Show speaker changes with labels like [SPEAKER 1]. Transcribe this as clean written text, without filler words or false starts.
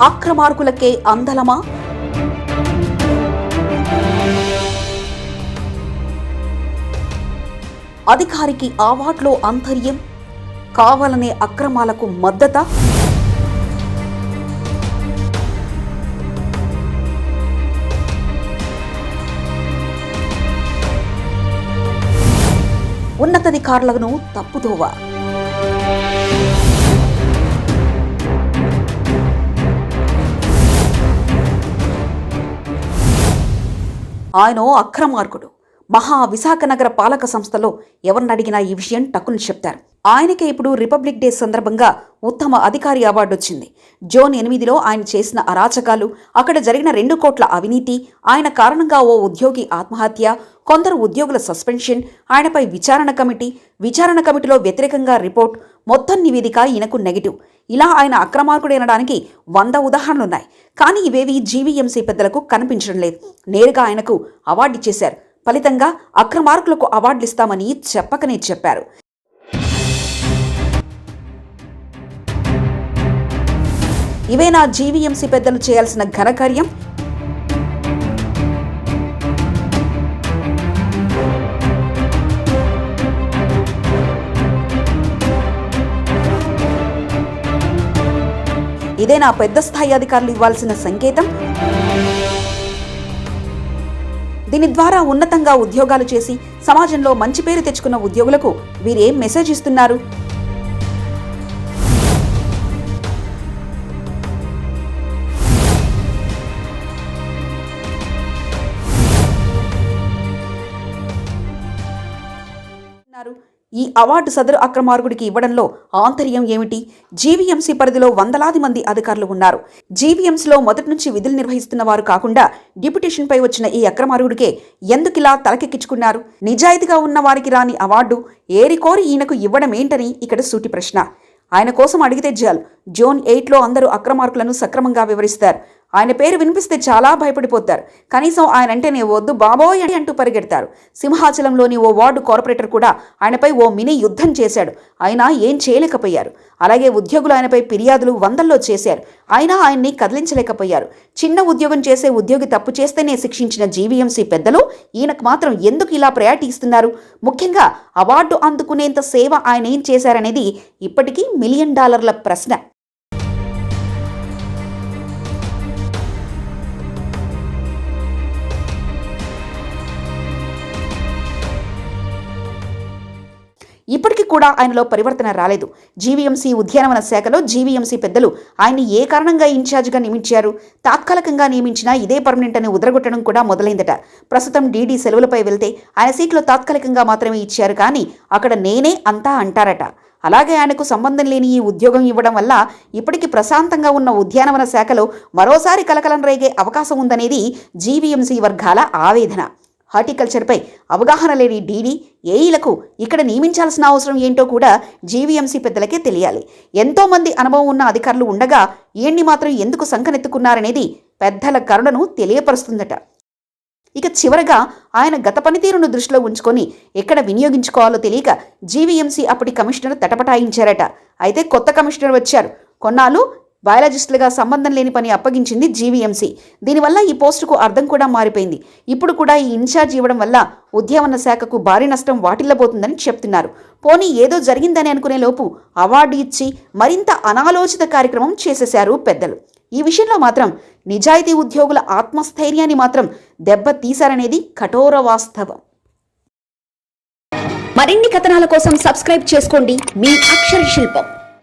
[SPEAKER 1] అక్రమార్కులకే అందలమా? అధికారికి అవార్డులో అంతర్యం, కావాలనే అక్రమాలకు మద్దతా? ఉన్నతాధికారులను తప్పుదోవ. ఆయన అక్రమార్కుడు. విశాఖ నగర పాలక సంస్థలో ఎవరిని అడిగినా ఈ విషయం టక్కుని చెప్తారు. ఆయనకే ఇప్పుడు రిపబ్లిక్ డే సందర్భంగా ఉత్తమ అధికారి అవార్డు వచ్చింది. జూన్ 8లో ఆయన చేసిన అరాచకాలు, అక్కడ జరిగిన 2 కోట్ల అవినీతి, ఆయన కారణంగా ఓ ఉద్యోగి ఆత్మహత్య, కొందరు ఉద్యోగుల సస్పెన్షన్, ఆయనపై విచారణ కమిటీలో వ్యతిరేకంగా రిపోర్ట్, మొత్తం నివేదిక ఈయనకు నెగిటివ్. ఇలా ఆయన అక్రమార్కుడనడానికి 100 ఉదాహరణలున్నాయి. కానీ ఇవేవి జీవీఎంసీ పెద్దలకు కనిపించడం లేదు. నేరుగా ఆయనకు అవార్డు ఇచ్చేశారు. ఫలితంగా అక్రమార్కులకు అవార్డులు ఇస్తామని చెప్పకనే చెప్పారు. ఇవేనా జీవీఎంసీ పెద్దలు చేయాల్సిన ఘనకార్యం? ఇదేనా పెద్ద స్థాయి అధికారులు ఇవ్వాల్సిన సంకేతం? దీని ద్వారా ఉన్నతంగా ఉద్యోగాలు చేసి సమాజంలో మంచి పేరు తెచ్చుకున్న ఉద్యోగులకు వీరేం మెసేజ్ ఇస్తున్నారు? ఈ అవార్డు సదరు అక్రమార్కుడికి ఇవ్వడంలో ఆంతర్యం ఏమిటి? జీవీఎంసీ పరిధిలో వందలాది మంది అధికారులు ఉన్నారు. జీవీఎంసీలో మొదటి నుంచి విధులు నిర్వహిస్తున్న వారు కాకుండా డిప్యుటేషన్పై వచ్చిన ఈ అక్రమార్కుడికే ఎందుకిలా తలకెక్కించుకున్నారు? నిజాయితీగా ఉన్న వారికి రాని అవార్డు ఏరికోరి ఈయనకు ఇవ్వడం ఏంటని ఇక్కడ సూటి ప్రశ్న. ఆయన కోసం అడిగితే చాలు, జూన్ 8లో అందరూ అక్రమార్కులను సక్రమంగా వివరిస్తారు. ఆయన పేరు వినిపిస్తే చాలా భయపడిపోతారు. కనీసం ఆయన అంటేనే వద్దు బాబోయ్ అంటూ పరిగెడతారు. సింహాచలంలోని ఓ వార్డు కార్పొరేటర్ కూడా ఆయనపై ఓ మినీ యుద్ధం చేశాడు. అయినా ఏం చేయలేకపోయారు. అలాగే ఉద్యోగులు ఆయనపై ఫిర్యాదులు 100ల్లో చేశారు. అయినా ఆయన్ని కదిలించలేకపోయారు. చిన్న ఉద్యోగం చేసే ఉద్యోగి తప్పు చేస్తేనే శిక్షించిన జీవీఎంసీ పెద్దలు ఈయనకు మాత్రం ఎందుకు ఇలా ప్రయారిటీ ఇస్తున్నారు? ముఖ్యంగా అవార్డు అందుకునేంత సేవ ఆయన ఏం చేశారనేది ఇప్పటికీ $1 మిలియన్ ప్రశ్న. ఇప్పటికీ కూడా ఆయనలో పరివర్తన రాలేదు. జీవీఎంసీ ఉద్యానవన శాఖలో జీవీఎంసీ పెద్దలు ఆయన్ని ఏ కారణంగా ఇన్ఛార్జిగా నియమించారు? తాత్కాలికంగా నియమించినా ఇదే పర్మనెంట్ అని ఉదరగొట్టడం కూడా మొదలైందట. ప్రస్తుతం డీడీ సెలవులపై వెళ్తే ఆయన సీట్లో తాత్కాలికంగా మాత్రమే ఇచ్చారు, కానీ అక్కడ నేనే అంతా అంటారట. అలాగే ఆయనకు సంబంధం లేని ఈ ఉద్యోగం ఇవ్వడం వల్ల ఇప్పటికీ ప్రశాంతంగా ఉన్న ఉద్యానవన శాఖలో మరోసారి కలకలం రేగే అవకాశం ఉందనేది జీవీఎంసీ వర్గాల ఆవేదన. హార్టికల్చర్పై అవగాహన లేని డీడీ, ఏఈలకు ఇక్కడ నియమించాల్సిన అవసరం ఏంటో కూడా జీవీఎంసీ పెద్దలకే తెలియాలి. ఎంతోమంది అనుభవం ఉన్న అధికారులు ఉండగా ఈయన్ని మాత్రం ఎందుకు సంకనెత్తుకున్నారనేది పెద్దల కరుణను తెలియపరుస్తుందట. ఇక చివరగా ఆయన గత పనితీరును దృష్టిలో ఉంచుకొని ఎక్కడ వినియోగించుకోవాలో తెలియక జీవీఎంసీ అప్పటి కమిషనర్ తటపటాయించారట. అయితే కొత్త కమిషనర్ వచ్చారు. కొన్నాళ్ళు బయాలజిస్టులుగా సంబంధం లేని పని అప్పగించింది జీవీఎంసీ. దీనివల్ల ఈ పోస్టుకు అర్థం కూడా మారిపోయింది. ఇప్పుడు కూడా ఈ ఇన్ఛార్జ్ ఇవ్వడం వల్ల ఉద్యానవన శాఖకు భారీ నష్టం వాటిల్లబోతుందని చెప్తున్నారు. పోనీ ఏదో జరిగిందని అనుకునే లోపు అవార్డు ఇచ్చి మరింత అనాలోచిత కార్యక్రమం చేసేశారు పెద్దలు. ఈ విషయంలో మాత్రం నిజాయితీ ఉద్యోగుల ఆత్మస్థైర్యాన్ని మాత్రం దెబ్బ తీశారనేది కఠోర వాస్తవం. మరిన్ని కథనాల కోసం సబ్స్క్రైబ్ చేసుకోండి మీ అక్షర శిల్పం.